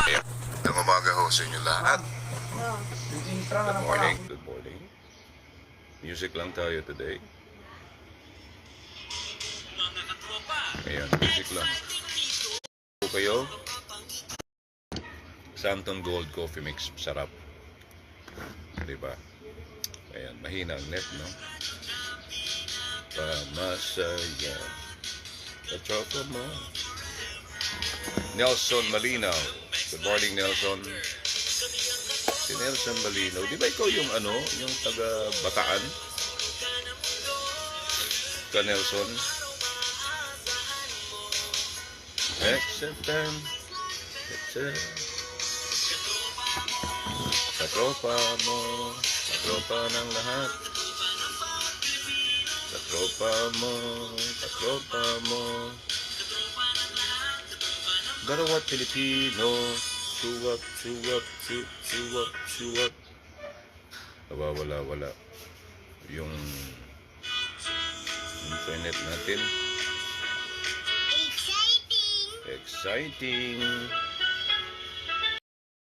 Ng umaga ho sa inyo lahat. Good morning. Good morning. Music lang tayo today. Ayan, music lang. Po kayo. Santon Gold Coffee Mix. Sarap. Diba? Ayan, mahina ang net, no? Pamasaya. Katropa mo. Nelson Malinaw. Good morning, Nelson. Si Nelson Malinaw. Di ba ikaw yung ano? Yung taga Bataan? Ka Nelson? Acceptan. Sa tropa mo. Sa tropa ng lahat. Sa tropa mo. Sa tropa mo. Garawat Pilipino. Suwap, suwap, suwap, suwap. Wala. Yung internet natin. Exciting!